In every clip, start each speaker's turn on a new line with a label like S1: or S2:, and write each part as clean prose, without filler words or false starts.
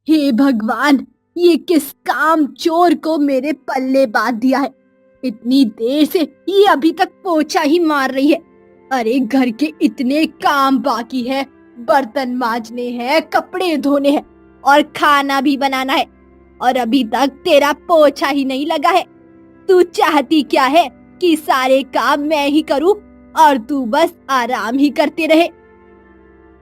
S1: हे भगवान, ये किस काम चोर को मेरे पल्ले बांध दिया है। इतनी देर से ये अभी तक पोछा ही मार रही है। अरे घर के इतने काम बाकी है, बर्तन मांजने हैं, कपड़े धोने हैं और खाना भी बनाना है, और अभी तक तेरा पोछा ही नहीं लगा है। तू चाहती क्या है कि सारे काम मैं ही करूं और तू बस आराम ही करते रहे?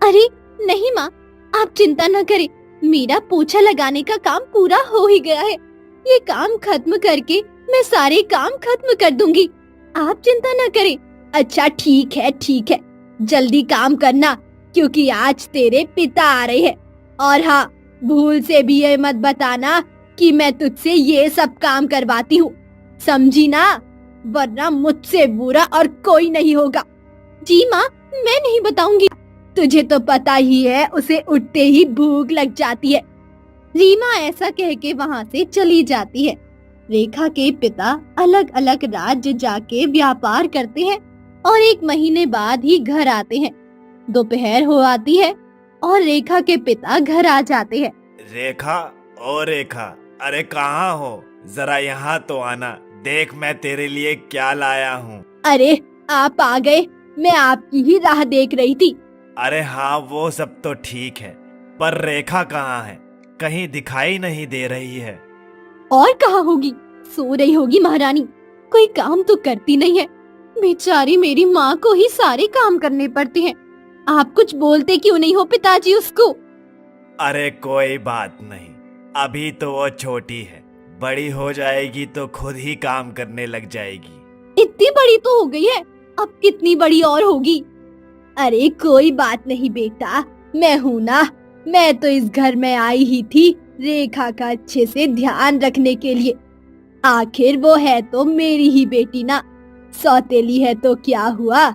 S1: अरे नहीं माँ, आप चिंता न करें, मेरा पोछा लगाने का काम पूरा हो ही गया है। ये काम खत्म करके मैं सारे काम खत्म कर दूंगी, आप चिंता न करें। अच्छा ठीक है, जल्दी काम करना, क्योंकि आज तेरे पिता आ रहे हैं। और हाँ, भूल से भी ये मत बताना कि मैं तुझसे ये सब काम करवाती हूँ, समझी ना? वरना मुझसे बुरा और कोई नहीं होगा। जी माँ, मैं नहीं बताऊंगी। तुझे तो पता ही है, उसे उठते ही भूख लग जाती है। रीमा ऐसा कह के वहाँ से चली जाती है। रेखा के पिता अलग अलग राज्य जाके व्यापार करते हैं और 1 महीने बाद ही घर आते हैं। दोपहर हो आती है और रेखा के पिता घर आ जाते हैं।
S2: रेखा, ओ रेखा, अरे कहाँ हो? जरा यहाँ तो आना, देख मैं तेरे लिए क्या लाया हूँ।
S1: अरे आप आ गए, मैं आपकी ही राह देख रही थी।
S2: अरे हाँ, वो सब तो ठीक है, पर रेखा कहाँ है? कहीं दिखाई नहीं दे रही है।
S1: और कहाँ होगी, सो रही होगी महारानी, कोई काम तो करती नहीं है। बेचारी मेरी माँ को ही सारे काम करने पड़ते हैं। आप कुछ बोलते क्यों नहीं हो पिताजी उसको?
S2: अरे कोई बात नहीं, अभी तो वो छोटी है, बड़ी हो जाएगी तो खुद ही काम करने लग जाएगी।
S1: इतनी बड़ी तो हो गई है, अब कितनी बड़ी और होगी? अरे कोई बात नहीं बेटा, मैं हूँ ना। मैं तो इस घर में आई ही थी रेखा का अच्छे से ध्यान रखने के लिए। आखिर वो है तो मेरी ही बेटी ना, सौतेली है तो क्या हुआ,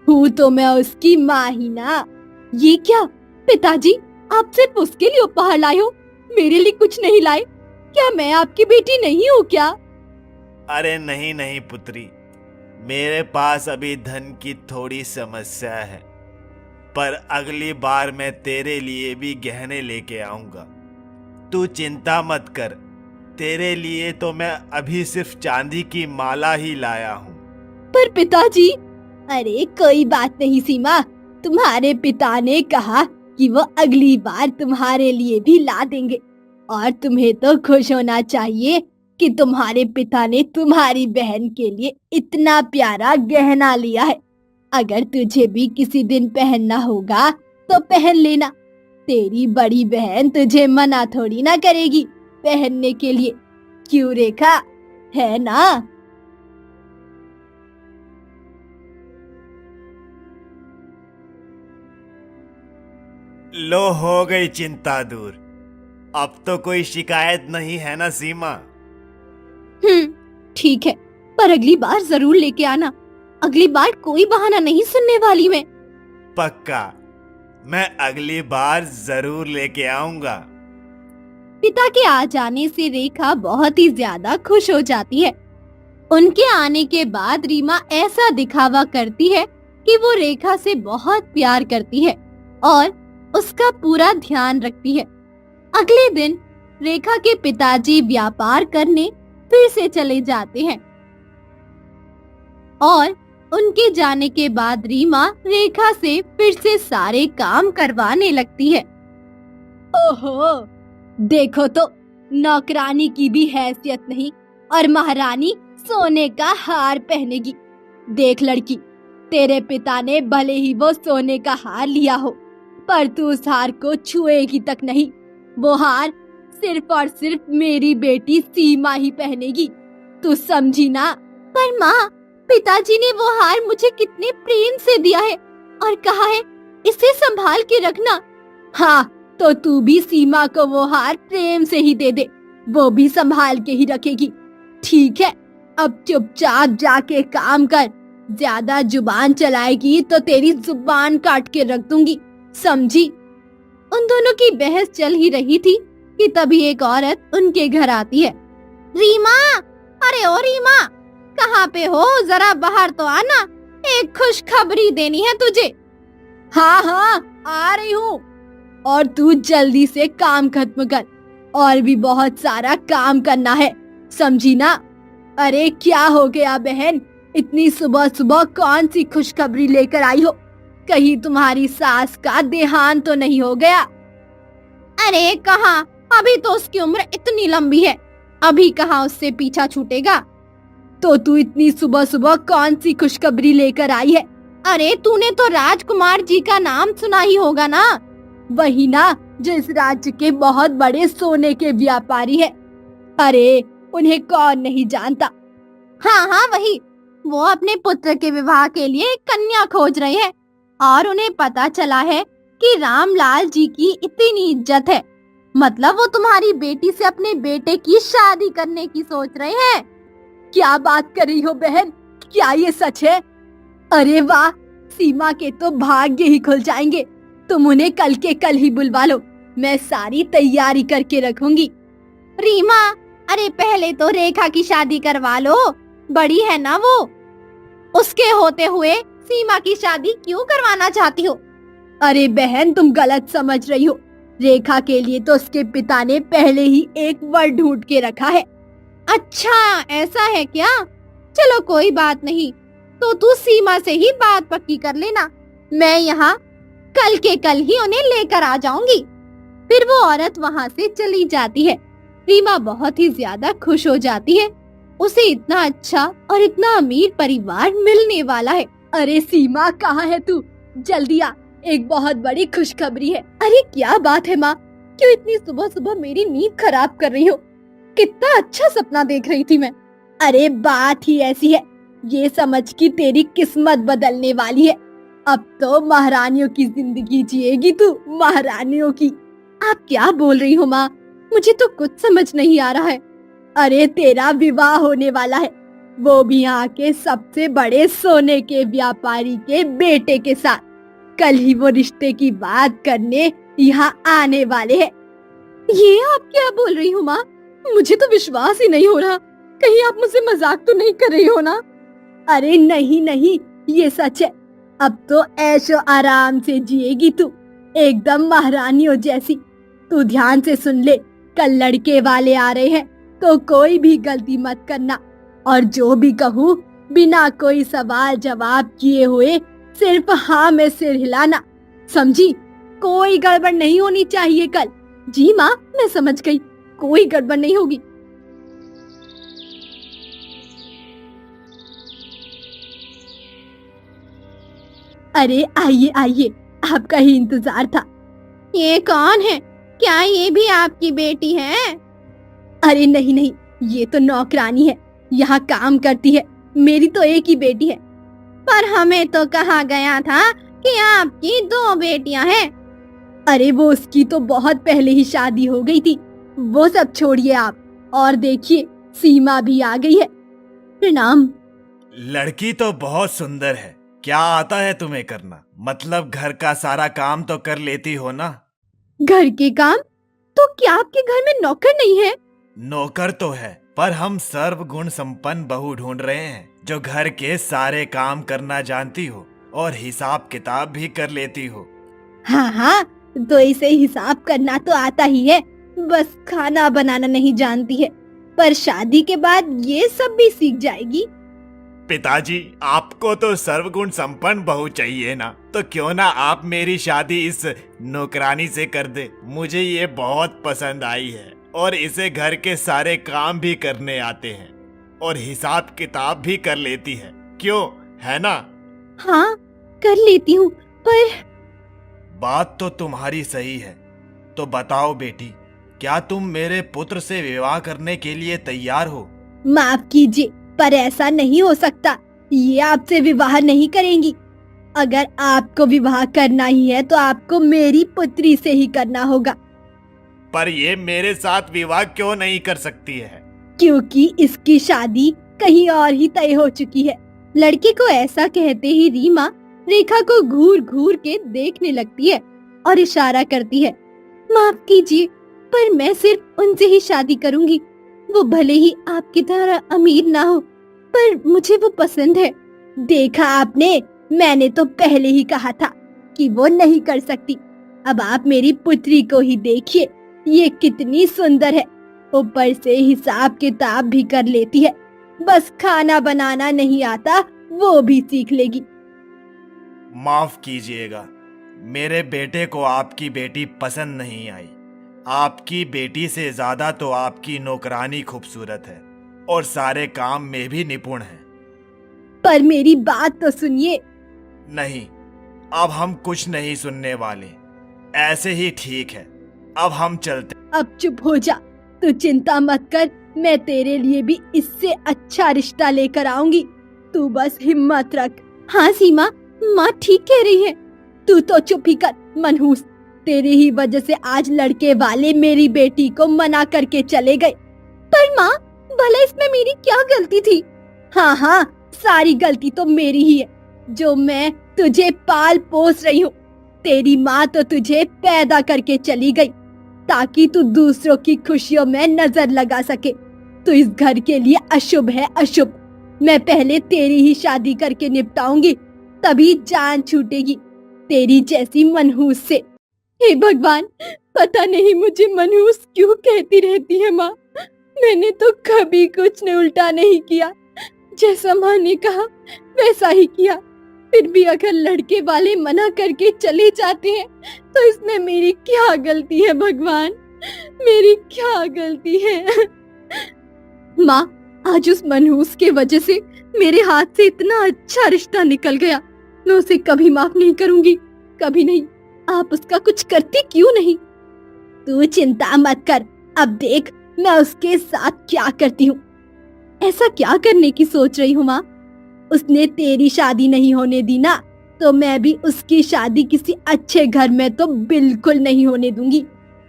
S1: हूँ तो मैं उसकी माँ ही ना। ये क्या पिताजी, आप सिर्फ उसके लिए उपहार लाए हो, मेरे लिए कुछ नहीं लाए? क्या मैं आपकी बेटी नहीं हूँ क्या?
S2: अरे नहीं नहीं पुत्री, मेरे पास अभी धन की थोड़ी समस्या है, पर अगली बार मैं तेरे लिए भी गहने लेके आऊंगा। तू चिंता मत कर, तेरे लिए तो मैं अभी सिर्फ चांदी की माला ही लाया हूँ।
S1: पर पिताजी, अरे कोई बात नहीं सीमा, तुम्हारे पिता ने कहा कि वो अगली बार तुम्हारे लिए भी ला देंगे, और तुम्हें तो खुश होना चाहिए कि तुम्हारे पिता ने तुम्हारी बहन के लिए इतना प्यारा गहना लिया है। अगर तुझे भी किसी दिन पहनना होगा तो पहन लेना, तेरी बड़ी बहन तुझे मना थोड़ी ना करेगी पहनने के लिए, क्यों रेखा, है ना?
S2: लो, हो गई चिंता दूर। अब तो कोई शिकायत नहीं है ना सीमा?
S1: ठीक है, पर अगली बार जरूर लेके आना। अगली बार कोई बहाना नहीं सुनने वाली मैं।
S2: पक्का, मैं अगली बार जरूर लेके आऊंगा।
S1: पिता के आ जाने से रेखा बहुत ही ज्यादा खुश हो जाती है। उनके आने के बाद रीमा ऐसा दिखावा करती है कि वो रेखा से बहुत प्यार करती है और उसका पूरा ध्यान रखती है। अगले दिन रेखा के पिताजी व्यापार करने फिर से चले जाते हैं और उनके जाने के बाद रीमा रेखा से फिर से सारे काम करवाने लगती है। ओहो, देखो तो, नौकरानी की भी हैसियत नहीं और महारानी सोने का हार पहनेगी। देख लड़की, तेरे पिता ने भले ही वो सोने का हार लिया हो, पर तू उस हार को छुएगी तक नहीं। वो हार सिर्फ और सिर्फ मेरी बेटी सीमा ही पहनेगी, तू समझी ना? पर माँ, पिताजी ने वो हार मुझे कितने प्रेम से दिया है और कहा है इसे संभाल के रखना। हाँ, तो तू भी सीमा को वो हार प्रेम से ही दे दे, वो भी संभाल के ही रखेगी। ठीक है, अब चुपचाप जाके काम कर, ज्यादा जुबान चलाएगी तो तेरी जुबान काट के रख दूंगी, समझी? उन दोनों की बहस चल ही रही थी कि तभी एक औरत उनके घर आती है। रीमा, अरे ओ रीमा, कहाँ पे हो? जरा बाहर तो आना, एक खुशखबरी देनी है तुझे। हाँ हाँ, आ रही हूँ। और तू जल्दी से काम खत्म कर, और भी बहुत सारा काम करना है, समझी ना। अरे क्या हो गया बहन, इतनी सुबह सुबह कौन सी खुशखबरी लेकर आई हो? कहीं तुम्हारी सास का देहांत तो नहीं हो गया? अरे कहाँ, अभी तो उसकी उम्र इतनी लंबी है, अभी कहाँ उससे पीछा छूटेगा। तो तू इतनी सुबह सुबह कौन सी खुशखबरी लेकर आई है? अरे तूने तो राजकुमार जी का नाम सुना ही होगा ना, वही ना जो इस राज्य के बहुत बड़े सोने के व्यापारी है। अरे उन्हें कौन नहीं जानता। हाँ हाँ वही, वो अपने पुत्र के विवाह के लिए एक कन्या खोज रहे हैं, और उन्हें पता चला है कि रामलाल जी की इतनी इज्जत है, मतलब वो तुम्हारी बेटी से अपने बेटे की शादी करने की सोच रहे हैं। क्या बात कर रही हो बहन, क्या ये सच है? अरे वाह, सीमा के तो भाग्य ही खुल जाएंगे। तुम उन्हें कल के कल ही बुलवा लो, मैं सारी तैयारी करके रखूंगी। रीमा, अरे पहले तो रेखा की शादी करवा लो, बड़ी है ना वो, उसके होते हुए सीमा की शादी क्यों करवाना चाहती हो? अरे बहन तुम गलत समझ रही हो, रेखा के लिए तो उसके पिता ने पहले ही एक वर ढूंढ के रखा है। अच्छा ऐसा है क्या? चलो कोई बात नहीं, तो तू सीमा से ही बात पक्की कर लेना, मैं यहाँ कल के कल ही उन्हें लेकर आ जाऊंगी। फिर वो औरत वहाँ से चली जाती है। रीमा बहुत ही ज्यादा खुश हो जाती है, उसे इतना अच्छा और इतना अमीर परिवार मिलने वाला है। अरे सीमा कहाँ है तू, जल्दी आ, एक बहुत बड़ी खुशखबरी है। अरे क्या बात है माँ, क्यों इतनी सुबह सुबह मेरी नींद खराब कर रही हो? कितना अच्छा सपना देख रही थी मैं। अरे बात ही ऐसी है, ये समझ कि तेरी किस्मत बदलने वाली है। अब तो महारानियों की जिंदगी जिएगी तू, महारानियों की। आप क्या बोल रही हो माँ, मुझे तो कुछ समझ नहीं आ रहा है। अरे तेरा विवाह होने वाला है, वो भी यहाँ के सबसे बड़े सोने के व्यापारी के बेटे के साथ। कल ही वो रिश्ते की बात करने यहाँ आने वाले हैं। ये आप क्या बोल रही हो माँ, मुझे तो विश्वास ही नहीं हो रहा, कहीं आप मुझसे मजाक तो नहीं कर रही हो ना? अरे नहीं नहीं, ये सच है। अब तो ऐशो आराम से जिएगी तू, एकदम महारानियों जैसी। तू ध्यान से सुन ले, कल लड़के वाले आ रहे हैं, तो कोई भी गलती मत करना, और जो भी कहूँ बिना कोई सवाल जवाब किए हुए सिर्फ हाँ में सिर हिलाना, समझी? कोई गड़बड़ नहीं होनी चाहिए कल। जी माँ मैं समझ गई, कोई गड़बड़ नहीं होगी। अरे आइए आइए, आपका ही इंतजार था। ये कौन है, क्या ये भी आपकी बेटी है? अरे नहीं नहीं, ये तो नौकरानी है, यहाँ काम करती है, मेरी तो एक ही बेटी है। पर हमें तो कहा गया था कि आपकी 2 बेटियां हैं। अरे वो उसकी तो बहुत पहले ही शादी हो गई थी, वो सब छोड़िए आप, और देखिए सीमा भी आ गई है। प्रणाम।
S2: लड़की तो बहुत सुंदर है, क्या आता है तुम्हें करना? मतलब घर का सारा काम तो कर लेती हो ना?
S1: घर के काम? तो क्या आपके घर में नौकर नहीं है?
S2: नौकर तो है, पर हम सर्वगुण संपन्न बहू ढूंढ रहे हैं जो घर के सारे काम करना जानती हो और हिसाब किताब भी कर लेती हो।
S1: हाँ हाँ, तो इसे हिसाब करना तो आता ही है, बस खाना बनाना नहीं जानती है, पर शादी के बाद ये सब भी सीख जाएगी।
S2: पिताजी, आपको तो सर्वगुण संपन्न बहू चाहिए ना, तो क्यों ना आप मेरी शादी इस नौकरानी से कर दे। मुझे ये बहुत पसंद आई है और इसे घर के सारे काम भी करने आते हैं और हिसाब किताब भी कर लेती है, क्यों, है ना?
S1: हाँ कर लेती हूँ, पर
S2: बात तो तुम्हारी सही है। तो बताओ बेटी, क्या तुम मेरे पुत्र से विवाह करने के लिए तैयार हो?
S1: माफ कीजिए, पर ऐसा नहीं हो सकता, ये आपसे विवाह नहीं करेंगी। अगर आपको विवाह करना ही है तो आपको मेरी पुत्री से ही करना होगा।
S2: पर ये मेरे साथ विवाह क्यों नहीं कर सकती है?
S1: क्योंकि इसकी शादी कहीं और ही तय हो चुकी है। लड़के को ऐसा कहते ही रीमा रेखा को घूर घूर के देखने लगती है और इशारा करती है। माफ कीजिए, पर मैं सिर्फ उनसे ही शादी करूंगी। वो भले ही आपकी तरह अमीर ना हो, पर मुझे वो पसंद है। देखा आपने, मैंने तो पहले ही कहा था कि वो नहीं कर सकती। अब आप मेरी पुत्री को ही देखिए, ये कितनी सुंदर है। ऊपर से हिसाब किताब भी कर लेती है। बस खाना बनाना नहीं आता, वो भी सीख लेगी।
S2: माफ कीजिएगा, मेरे बेटे को आपकी बेटी पसंद नहीं आई। आपकी बेटी से ज्यादा तो आपकी नौकरानी खूबसूरत है और सारे काम में भी निपुण है।
S1: पर मेरी बात तो सुनिए।
S2: नहीं, अब हम कुछ नहीं सुनने वाले। ऐसे ही ठीक है, अब हम चलते।
S1: अब चुप हो जा, तू चिंता मत कर, मैं तेरे लिए भी इससे अच्छा रिश्ता लेकर आऊंगी। तू बस हिम्मत रख। हाँ सीमा, माँ ठीक कह रही है। तू तो चुप ही कर मनहूस। तेरी ही वजह से आज लड़के वाले मेरी बेटी को मना करके चले गए। पर माँ, भला इसमें मेरी क्या गलती थी? हाँ हाँ, सारी गलती तो मेरी ही है, जो मैं तुझे पाल पोस रही हूँ। तेरी माँ तो तुझे पैदा करके चली गई ताकि तू दूसरों की खुशियों में नजर लगा सके। तू इस घर के लिए अशुभ है, अशुभ। मैं पहले तेरी ही शादी करके निपटाऊंगी, तभी जान छूटेगी तेरी जैसी मनहूस से। हे भगवान, पता नहीं मुझे मनहूस क्यों कहती रहती है माँ। मैंने तो कभी कुछ ने उल्टा नहीं किया, जैसा माँ ने कहा वैसा ही किया। फिर भी अगर लड़के वाले मना करके चले जाते हैं तो इसमें मेरी क्या गलती है भगवान, मेरी क्या गलती है? माँ, आज उस मनहूस के वजह से मेरे हाथ से इतना अच्छा रिश्ता निकल गया। मैं उसे कभी माफ नहीं करूंगी, कभी नहीं। आप उसका कुछ करती क्यों नहीं? तू चिंता मत कर, अब देख मैं उसके साथ क्या करती हूँ। ऐसा क्या करने की सोच रही हूँ माँ? उसने तेरी शादी नहीं होने दी ना, तो मैं भी उसकी शादी किसी अच्छे घर में तो बिल्कुल नहीं होने दूंगी।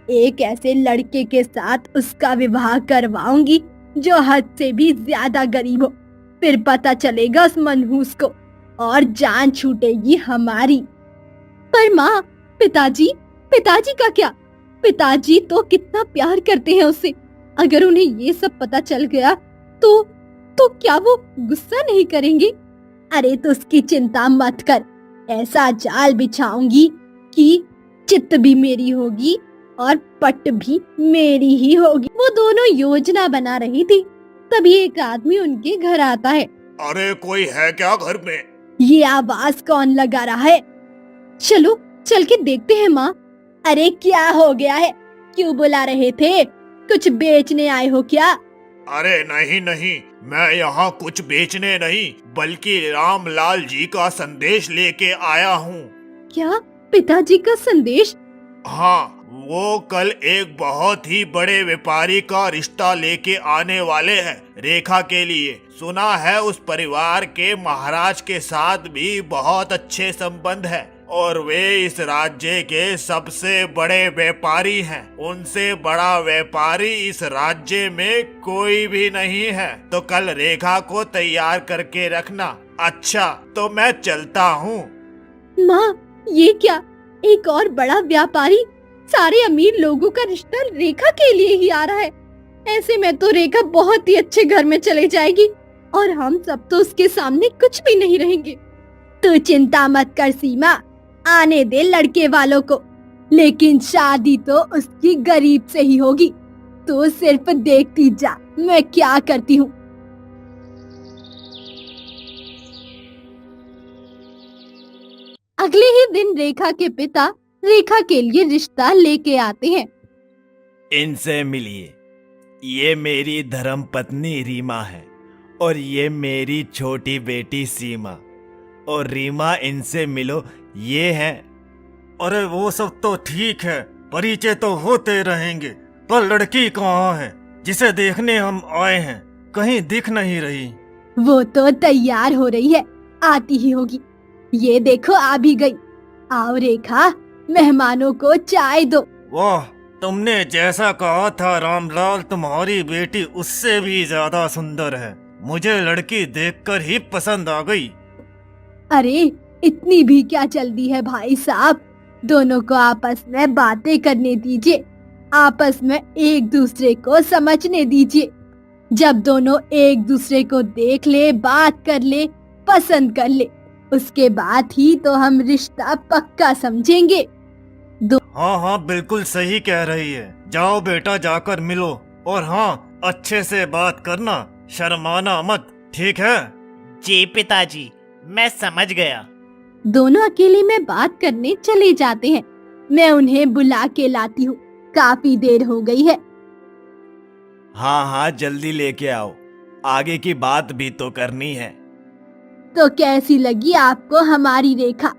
S1: एक ऐसे लड़के के साथ उसका विवाह करवाऊंगी जो हद से भी ज्यादा गरीब हो। फिर पता चलेगा उस मनहूस को और जान छूटेगी हमारी। पर माँ, पिताजी पिताजी का क्या? पिताजी तो कितना प्यार करते हैं उससे। अगर उन्हें ये सब पता चल गया तो क्या वो गुस्सा नहीं करेंगे? अरे तो उसकी चिंता मत कर, ऐसा जाल बिछाऊंगी कि चित भी मेरी होगी और पट भी मेरी ही होगी। वो दोनों योजना बना रही थी, तभी एक आदमी उनके घर आता है।
S2: अरे कोई है क्या घर में?
S1: ये आवाज कौन लगा रहा है? चलो चल के देखते हैं माँ। अरे क्या हो गया है? क्यों बुला रहे थे? कुछ बेचने आए हो क्या?
S2: अरे नहीं नहीं, मैं यहाँ कुछ बेचने नहीं बल्कि रामलाल जी का संदेश लेके आया हूँ।
S1: क्या, पिताजी का संदेश?
S2: हाँ, वो कल एक बहुत ही बड़े व्यापारी का रिश्ता लेके आने वाले हैं रेखा के लिए। सुना है उस परिवार के महाराज के साथ भी बहुत अच्छे संबंध है और वे इस राज्य के सबसे बड़े व्यापारी हैं। उनसे बड़ा व्यापारी इस राज्य में कोई भी नहीं है। तो कल रेखा को तैयार करके रखना। अच्छा, तो मैं चलता हूँ।
S1: माँ, ये क्या, एक और बड़ा व्यापारी? सारे अमीर लोगों का रिश्ता रेखा के लिए ही आ रहा है। ऐसे में तो रेखा बहुत ही अच्छे घर में चले जाएगी और हम सब तो उसके सामने कुछ भी नहीं रहेंगे। तू चिंता मत कर सीमा, आने दे लड़के वालों को, लेकिन शादी तो उसकी गरीब से ही होगी। तो सिर्फ देखती जा मैं क्या करती हूँ। अगले ही दिन रेखा के पिता रेखा के लिए रिश्ता लेके आते हैं।
S2: इनसे मिलिए, ये मेरी धर्म पत्नी रीमा है और ये मेरी छोटी बेटी सीमा। और रीमा, इनसे मिलो, ये है।
S3: अरे वो सब तो ठीक है, परिचय तो होते रहेंगे, पर लड़की कहाँ है जिसे देखने हम आए हैं? कहीं दिख नहीं रही।
S1: वो तो तैयार हो रही है, आती ही होगी। ये देखो आ भी गई। आओ रेखा, मेहमानों को चाय दो।
S3: वाह, तुमने जैसा कहा था रामलाल, तुम्हारी बेटी उससे भी ज्यादा सुंदर है। मुझे लड़की देखकर ही पसंद आ गई।
S1: अरे इतनी भी क्या जल्दी है भाई साहब, दोनों को आपस में बातें करने दीजिए, आपस में एक दूसरे को समझने दीजिए। जब दोनों एक दूसरे को देख ले, बात कर ले, पसंद कर ले, उसके बाद ही तो हम रिश्ता पक्का समझेंगे।
S3: हाँ हाँ, बिल्कुल सही कह रही है। जाओ बेटा, जाकर मिलो, और हाँ, अच्छे से बात करना, शर्माना मत, ठीक है?
S2: जी पिताजी, मैं समझ गया।
S1: दोनों अकेले में बात करने चले जाते हैं। मैं उन्हें बुला के लाती हूँ, काफी देर हो गई है।
S2: हाँ हाँ, जल्दी लेके आओ, आगे की बात भी तो करनी है।
S1: तो कैसी लगी आपको हमारी रेखा?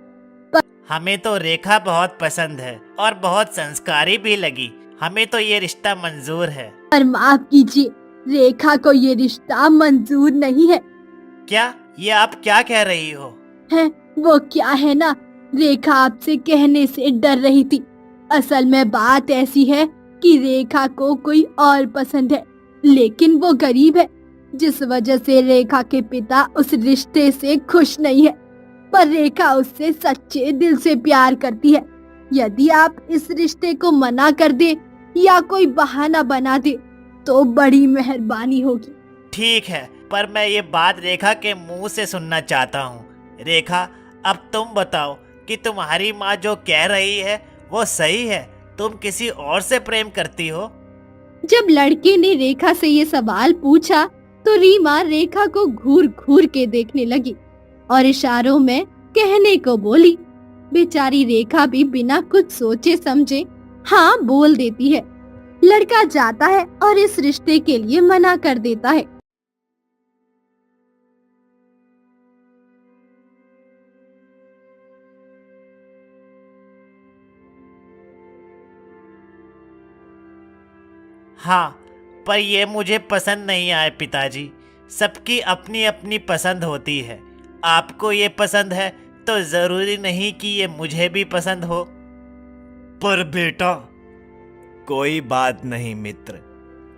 S2: हमें तो रेखा बहुत पसंद है और बहुत संस्कारी भी लगी। हमें तो ये रिश्ता मंजूर है।
S1: पर माफ कीजिए, रेखा को ये रिश्ता मंजूर नहीं है।
S2: क्या? ये आप क्या कह रही हो?
S1: है वो क्या है ना, रेखा आपसे कहने से डर रही थी। असल में बात ऐसी है कि रेखा को कोई और पसंद है, लेकिन वो गरीब है, जिस वजह से रेखा के पिता उस रिश्ते से खुश नहीं है। पर रेखा उससे सच्चे दिल से प्यार करती है। यदि आप इस रिश्ते को मना कर दे या कोई बहाना बना दे तो बड़ी मेहरबानी होगी।
S2: ठीक है, पर मैं ये बात रेखा के मुंह से सुनना चाहता हूँ। रेखा, अब तुम बताओ कि तुम्हारी माँ जो कह रही है वो सही है? तुम किसी और से प्रेम करती हो?
S1: जब लड़के ने रेखा से ये सवाल पूछा तो रीमा रेखा को घूर घूर के देखने लगी और इशारों में कहने को बोली। बेचारी रेखा भी बिना कुछ सोचे समझे हाँ बोल देती है। लड़का जाता है और इस रिश्ते के लिए मना कर देता है।
S2: हाँ, पर ये मुझे पसंद नहीं आए पिताजी। सबकी अपनी अपनी पसंद होती है। आपको ये पसंद है तो जरूरी नहीं कि ये मुझे भी पसंद हो।
S3: पर बेटा,
S2: कोई बात नहीं मित्र,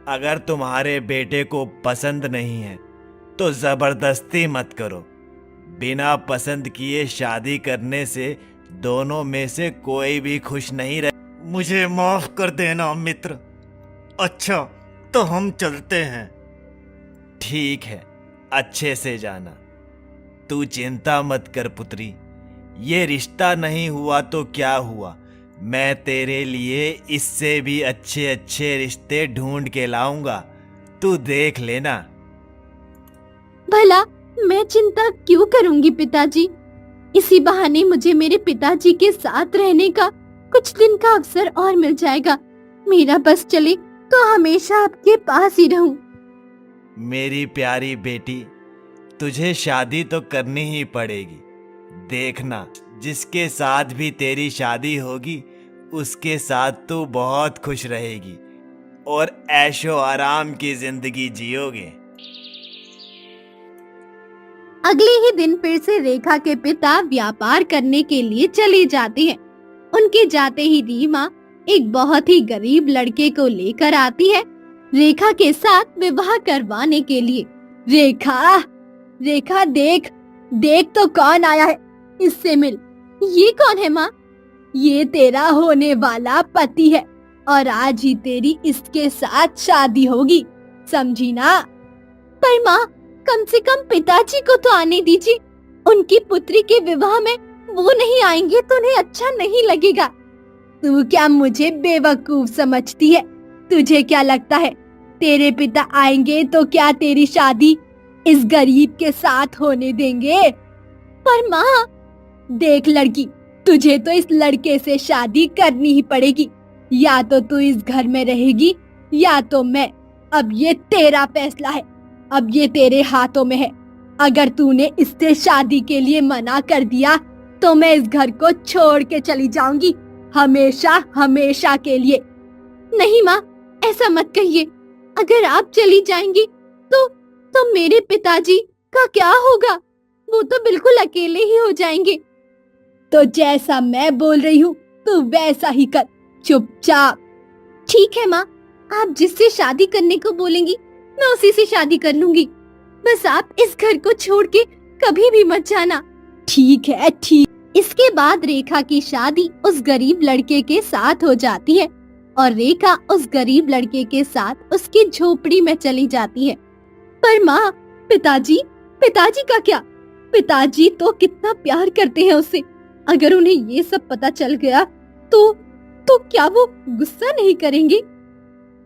S2: अगर तुम्हारे बेटे को पसंद नहीं है तो जबरदस्ती मत करो। बिना पसंद किए शादी करने से दोनों में से कोई भी खुश नहीं रहे।
S3: मुझे माफ कर देना मित्र। अच्छा, तो हम चलते हैं।
S2: ठीक है, अच्छे से जाना। तू चिंता मत कर पुत्री, ये रिश्ता नहीं हुआ तो क्या हुआ, मैं तेरे लिए इससे भी अच्छे अच्छे रिश्ते ढूंढ के लाऊंगा। तू देख लेना।
S1: भला मैं चिंता क्यों करूंगी पिताजी? इसी बहाने मुझे मेरे पिताजी के साथ रहने का कुछ दिन का अवसर और मिल जाएगा। मेरा बस चले तो हमेशा आपके पास ही रहूं।
S2: मेरी प्यारी बेटी, तुझे शादी तो करनी ही पड़ेगी। देखना, जिसके साथ भी तेरी शादी होगी उसके साथ तू बहुत खुश रहेगी और ऐशो आराम की जिंदगी जियोगे।
S1: अगले ही दिन फिर से रेखा के पिता व्यापार करने के लिए चले जाते हैं। उनके जाते ही रीमा एक बहुत ही गरीब लड़के को लेकर आती है रेखा के साथ विवाह करवाने के लिए। रेखा, रेखा देख, देख तो कौन आया है, इससे मिल। ये कौन है माँ? ये तेरा होने वाला पति है और आज ही तेरी इसके साथ शादी होगी, समझी ना? पर माँ, कम से कम पिताजी को तो आने दीजिए। उनकी पुत्री के विवाह में वो नहीं आएंगे तो उन्हें अच्छा नहीं लगेगा। तू क्या मुझे बेवकूफ समझती है? तुझे क्या लगता है तेरे पिता आएंगे तो क्या तेरी शादी इस गरीब के साथ होने देंगे? पर माँ देख लड़की, तुझे तो इस लड़के से शादी करनी ही पड़ेगी। या तो तू इस घर में रहेगी या तो मैं। अब ये तेरा फैसला है, अब ये तेरे हाथों में है। अगर तूने इससे शादी के लिए मना कर दिया तो मैं इस घर को छोड़ के चली जाऊंगी, हमेशा हमेशा के लिए। नहीं माँ, ऐसा मत कहिए। अगर आप चली जाएंगी तो मेरे पिताजी का क्या होगा? वो तो बिल्कुल अकेले ही हो जाएंगे। तो जैसा मैं बोल रही हूँ तू वैसा ही कर, चुपचाप। ठीक है माँ, आप जिससे शादी करने को बोलेंगी मैं उसी से शादी कर लूंगी। बस आप इस घर को छोड़ के कभी भी मत जाना। ठीक है, ठीक। इसके बाद रेखा की शादी उस गरीब लड़के के साथ हो जाती है और रेखा उस गरीब लड़के के साथ उसकी झोपड़ी में चली जाती है। पर माँ, पिताजी का क्या? पिताजी तो कितना प्यार करते हैं उससे। अगर उन्हें ये सब पता चल गया तो तो क्या वो गुस्सा नहीं करेंगे?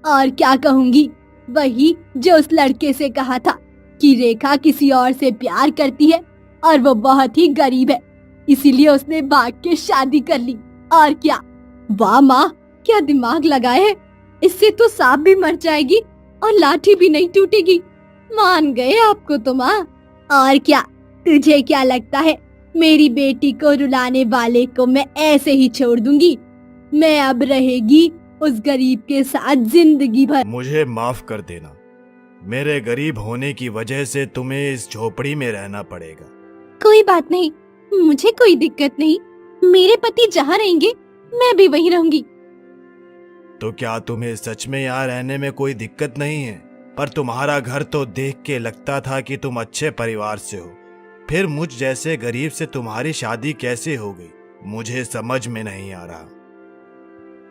S1: और क्या कहूंगी, वही जो उस लड़के से कहा था कि रेखा किसी और से प्यार करती है और वो बहुत ही गरीब है, इसीलिए उसने भाग के शादी कर ली। और क्या? वाह माँ, क्या दिमाग लगाए है। इससे तो सांप भी मर जाएगी और लाठी भी नहीं टूटेगी। मान गए आपको तो माँ। और क्या, तुझे क्या लगता है मेरी बेटी को रुलाने वाले को मैं ऐसे ही छोड़ दूंगी? मैं अब रहेगी उस गरीब के साथ जिंदगी भर।
S2: मुझे माफ कर देना, मेरे गरीब होने की वजह से तुम्हें इस झोपड़ी में रहना पड़ेगा।
S1: कोई बात नहीं, मुझे कोई दिक्कत नहीं। मेरे पति जहाँ रहेंगे मैं भी वहीं रहूंगी।
S2: तो क्या तुम्हें सच में यहाँ रहने में कोई दिक्कत नहीं है? पर तुम्हारा घर तो देख के लगता था कि तुम अच्छे परिवार से हो, फिर मुझ जैसे गरीब से तुम्हारी शादी कैसे हो गई? मुझे समझ में नहीं आ रहा।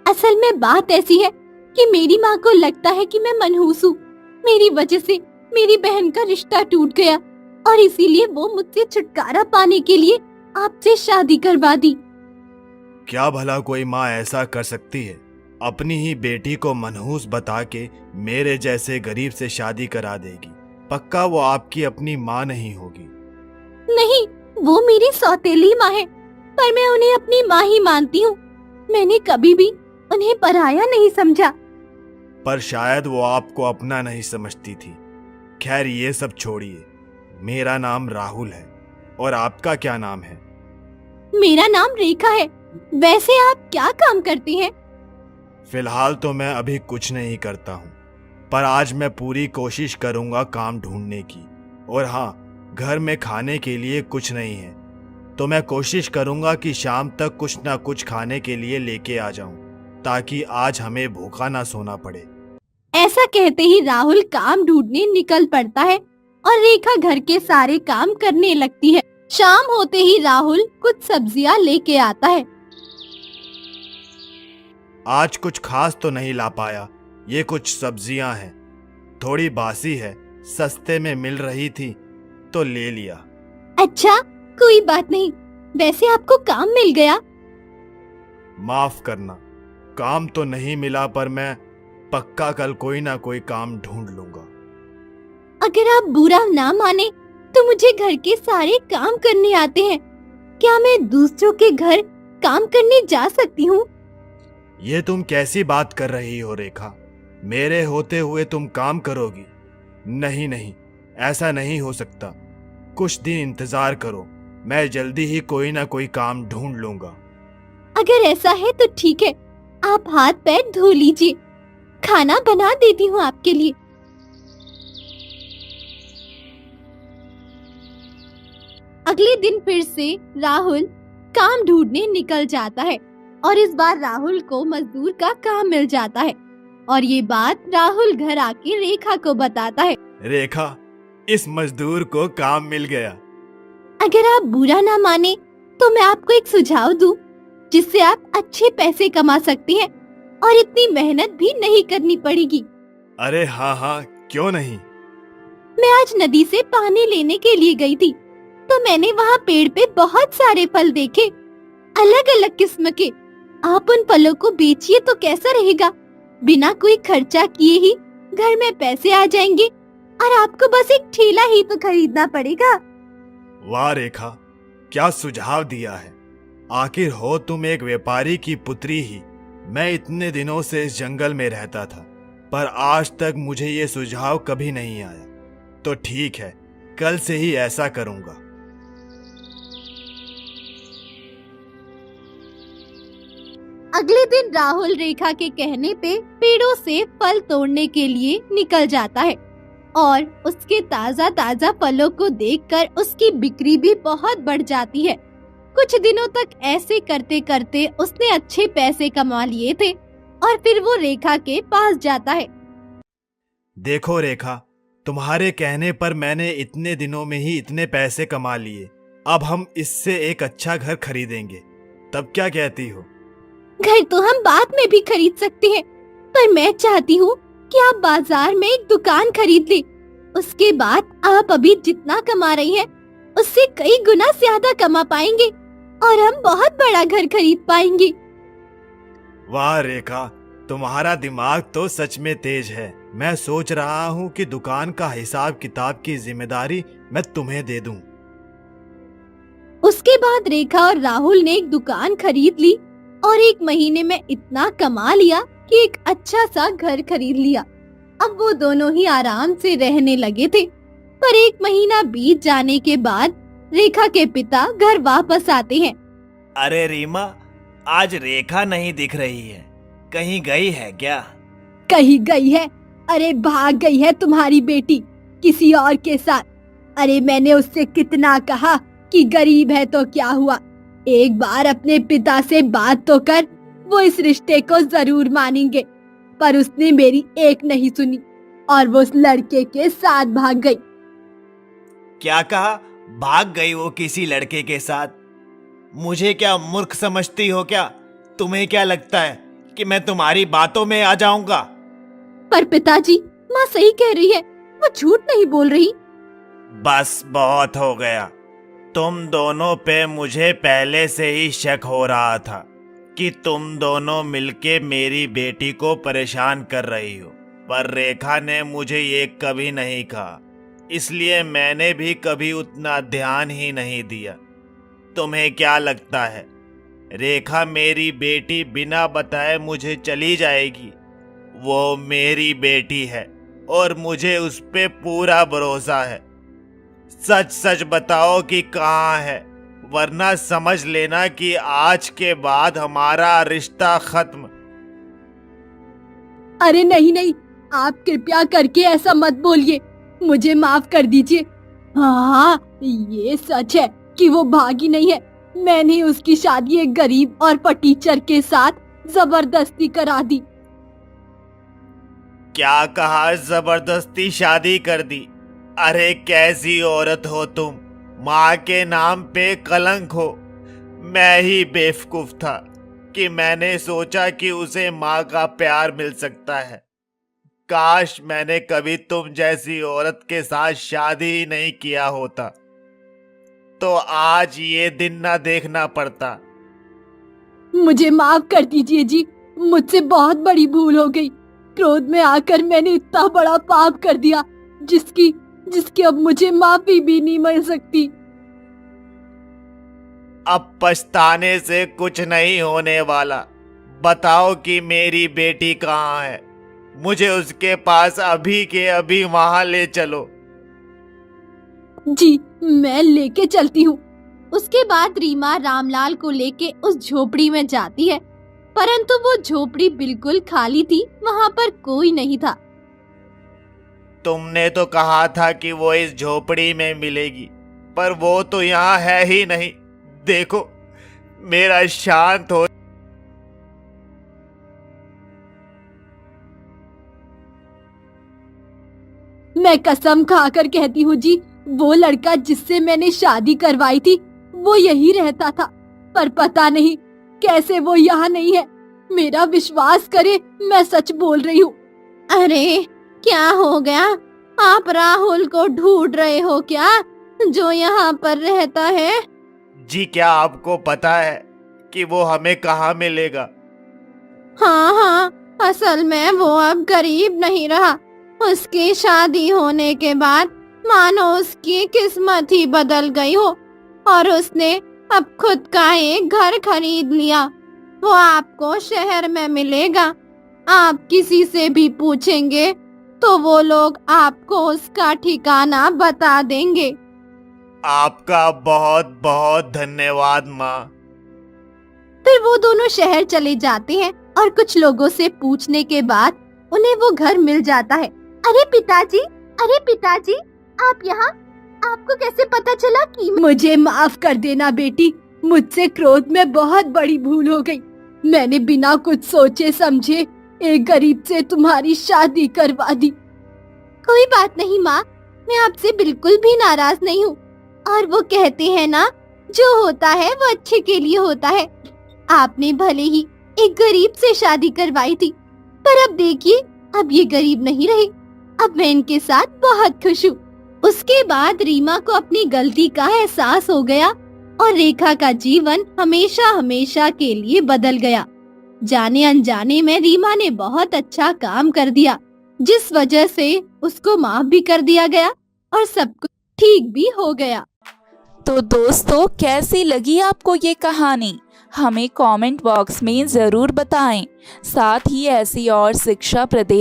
S1: असल में बात ऐसी है कि मेरी माँ को लगता है कि मैं मनहूस हूँ। मेरी वजह से मेरी बहन का रिश्ता टूट गया और इसीलिए वो मुझसे छुटकारा पाने के लिए आपसे शादी करवा दी।
S2: क्या भला कोई माँ ऐसा कर सकती है? अपनी ही बेटी को मनहूस बता के मेरे जैसे गरीब से शादी करा देगी। पक्का वो आपकी अपनी माँ नहीं होगी।
S1: नहीं, वो मेरी सौतेली माँ है, पर मैं उन्हें अपनी माँ ही मानती हूँ। मैंने कभी भी उन्हें पराया नहीं समझा।
S2: पर शायद वो आपको अपना नहीं समझती थी। खैर ये सब छोड़िए, मेरा नाम राहुल है और आपका क्या नाम है?
S1: मेरा नाम रेखा है। वैसे आप क्या काम करती हैं?
S2: फिलहाल तो मैं अभी कुछ नहीं करता हूँ, पर आज मैं पूरी कोशिश करूँगा काम ढूंढने की। और हाँ, घर में खाने के लिए कुछ नहीं है, तो मैं कोशिश करूँगा कि शाम तक कुछ ना कुछ खाने के लिए लेके आ जाऊँ, ताकि आज हमें भूखा ना सोना पड़े।
S1: ऐसा कहते ही राहुल काम ढूंढने निकल पड़ता है और रेखा घर के सारे काम करने लगती है। शाम होते ही राहुल कुछ सब्जियां लेके आता है।
S2: आज कुछ खास तो नहीं ला पाया। ये कुछ सब्जियां हैं, थोड़ी बासी है, सस्ते में मिल रही थी तो ले लिया।
S1: अच्छा, कोई बात नहीं। वैसे आपको काम मिल गया?
S2: माफ करना, काम तो नहीं मिला, पर मैं पक्का कल कोई ना कोई काम ढूंढ लूंगा।
S1: अगर आप बुरा ना माने तो मुझे घर के सारे काम करने आते हैं। क्या मैं दूसरों के घर काम करने जा सकती हूँ?
S2: ये तुम कैसी बात कर रही हो रेखा? मेरे होते हुए तुम काम करोगी? नहीं नहीं, ऐसा नहीं हो सकता। कुछ दिन इंतजार करो, मैं जल्दी ही कोई ना कोई काम ढूंढ लूंगा।
S1: अगर ऐसा है तो ठीक है, आप हाथ पैर धो लीजिए, खाना बना देती हूँ आपके लिए। अगले दिन फिर से राहुल काम ढूंढने निकल जाता है और इस बार राहुल को मजदूर का काम मिल जाता है और ये बात राहुल घर आके रेखा को बताता है।
S2: रेखा, इस मजदूर को काम मिल गया।
S1: अगर आप बुरा ना माने तो मैं आपको एक सुझाव दूं, जिससे आप अच्छे पैसे कमा सकती हैं और इतनी मेहनत भी नहीं करनी पड़ेगी।
S2: अरे हाँ हाँ, क्यों नहीं।
S1: मैं आज नदी से पानी लेने के लिए गई थी, तो मैंने वहाँ पेड़ पे बहुत सारे फल देखे, अलग अलग किस्म के। आप उन फलों को बेचिए तो कैसा रहेगा? बिना कोई खर्चा किए ही घर में पैसे आ जाएंगे और आपको बस एक ठेला ही तो खरीदना पड़ेगा।
S2: वाह रेखा, क्या सुझाव दिया है। आखिर हो तुम एक व्यापारी की पुत्री ही। मैं इतने दिनों से इस जंगल में रहता था, पर आज तक मुझे ये सुझाव कभी नहीं आया। तो ठीक है, कल से ही ऐसा करूंगा।
S1: अगले दिन राहुल रेखा के कहने पे पेड़ों से फल तोड़ने के लिए निकल जाता है और उसके ताजा ताजा फलों को देखकर उसकी बिक्री भी बहुत बढ़ जाती है। कुछ दिनों तक ऐसे करते करते उसने अच्छे पैसे कमा लिए थे और फिर वो रेखा के पास जाता है।
S2: देखो रेखा, तुम्हारे कहने पर मैंने इतने दिनों में ही इतने पैसे कमा लिए। अब हम इससे एक अच्छा घर खरीदेंगे, तब क्या कहती हो?
S1: घर तो हम बाद में भी खरीद सकते हैं, पर मैं चाहती हूँ कि आप बाजार में एक दुकान खरीद लें। उसके बाद आप अभी जितना कमा रही हैं, उससे कई गुना ज्यादा कमा पाएंगे और हम बहुत बड़ा घर खरीद पाएंगे।
S2: वाह रेखा, तुम्हारा दिमाग तो सच में तेज है। मैं सोच रहा हूँ कि दुकान का हिसाब किताब की जिम्मेदारी मैं तुम्हें दे दूं।
S1: उसके बाद रेखा और राहुल ने एक दुकान खरीद ली और 1 महीने में इतना कमा लिया कि एक अच्छा सा घर खरीद लिया। अब वो दोनों ही आराम से रहने लगे थे। पर 1 महीना बीत जाने के बाद रेखा के पिता घर वापस आते हैं।
S2: अरे रीमा, आज रेखा नहीं दिख रही है, कहीं गई है क्या?
S1: कहीं गई है? अरे भाग गई है तुम्हारी बेटी किसी और के साथ। अरे मैंने उससे कितना कहा कि गरीब है तो क्या हुआ, एक बार अपने पिता से बात तो कर, वो इस रिश्ते को जरूर मानेंगे। पर उसने मेरी एक नहीं सुनी और वो उस लड़के के साथ भाग गई।
S2: क्या कहा? भाग गई वो किसी लड़के के साथ? मुझे क्या मूर्ख समझती हो क्या? तुम्हें क्या लगता है कि मैं तुम्हारी बातों में आ जाऊंगा?
S1: पर पिताजी, माँ सही कह रही है, वो झूठ नहीं बोल रही।
S2: बस बहुत हो गया। तुम दोनों पे मुझे पहले से ही शक हो रहा था कि तुम दोनों मिलके मेरी बेटी को परेशान कर रही हो, पर रेखा ने मुझे ये कभी नहीं कहा, इसलिए मैंने भी कभी उतना ध्यान ही नहीं दिया। तुम्हें क्या लगता है रेखा मेरी बेटी बिना बताए मुझे चली जाएगी? वो मेरी बेटी है और मुझे उस पे पूरा भरोसा है। सच सच बताओ कि कहाँ है, वरना समझ लेना कि आज के बाद हमारा रिश्ता खत्म।
S1: अरे नहीं नहीं, आप कृपया करके ऐसा मत बोलिए, मुझे माफ कर दीजिए। हाँ, ये सच है कि वो भागी नहीं है। मैंने उसकी शादी एक गरीब और फटीचर के साथ जबरदस्ती करा दी।
S2: क्या कहा? जबरदस्ती शादी कर दी? अरे कैसी औरत हो तुम, माँ के नाम पे कलंक हो। मैं ही बेवकूफ था कि मैंने सोचा कि उसे माँ का प्यार मिल सकता है। काश मैंने कभी तुम जैसी औरत के साथ शादी ही नहीं किया होता, तो आज ये दिन ना देखना पड़ता।
S1: मुझे माफ कर दीजिए जी, मुझसे बहुत बड़ी भूल हो गई। क्रोध में आकर मैंने इतना बड़ा पाप कर दिया जिसकी अब मुझे माफी भी नहीं मिल सकती।
S2: अब पछताने से कुछ नहीं होने वाला। बताओ कि मेरी बेटी कहाँ है? मुझे उसके पास अभी के अभी वहां ले चलो।
S1: जी, मैं लेके चलती हूँ। उसके बाद रीमा रामलाल को लेके उस झोपड़ी में जाती है, परंतु वो झोपड़ी बिल्कुल खाली थी, वहाँ पर कोई नहीं था।
S2: तुमने तो कहा था कि वो इस झोपड़ी में मिलेगी, पर वो तो यहाँ है ही नहीं। देखो, मेरा शांत हो।
S1: मैं कसम खाकर कहती हूँ जी, वो लड़का जिससे मैंने शादी करवाई थी वो यही रहता था, पर पता नहीं कैसे वो यहाँ नहीं है। मेरा विश्वास करे, मैं सच बोल रही हूँ। अरे क्या हो गया? आप राहुल को ढूंढ रहे हो क्या, जो यहाँ पर रहता है?
S2: जी, क्या आपको पता है कि वो हमें कहाँ मिलेगा?
S1: हाँ हाँ, असल में वो अब गरीब नहीं रहा। उसकी शादी होने के बाद मानो उसकी किस्मत ही बदल गई हो और उसने अब खुद का एक घर खरीद लिया। वो आपको शहर में मिलेगा। आप किसी से भी पूछेंगे तो वो लोग आपको उसका ठिकाना बता देंगे।
S2: आपका बहुत बहुत धन्यवाद माँ।
S1: फिर वो दोनों शहर चले जाते हैं और कुछ लोगों से पूछने के बाद उन्हें वो घर मिल जाता है। अरे पिताजी, आप यहाँ? आपको कैसे पता चला कि? मुझे माफ कर देना बेटी, मुझसे क्रोध में बहुत बड़ी भूल हो गई। मैंने बिना कुछ सोचे समझे एक गरीब से तुम्हारी शादी करवा दी। कोई बात नहीं माँ, मैं आपसे बिल्कुल भी नाराज नहीं हूँ। और वो कहते हैं ना, जो होता है वो अच्छे के लिए होता है। आपने भले ही एक गरीब से शादी करवाई थी, पर अब देखिए, अब ये गरीब नहीं रहे। अब मैं इनके साथ बहुत खुश हूँ। उसके बाद रीमा को अपनी गलती का एहसास हो गया और रेखा का जीवन हमेशा हमेशा के लिए बदल गया। जाने अनजाने में रीमा ने बहुत अच्छा काम कर दिया, जिस वजह से उसको माफ भी कर दिया गया और सब कुछ ठीक भी हो गया।
S4: तो दोस्तों, कैसी लगी आपको ये कहानी? हमें कमेंट बॉक्स में ज़रूर बताएं। साथ ही ऐसी और शिक्षाप्रद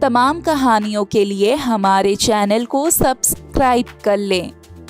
S4: तमाम कहानियों के लिए हमारे चैनल को सब्सक्राइब कर लें।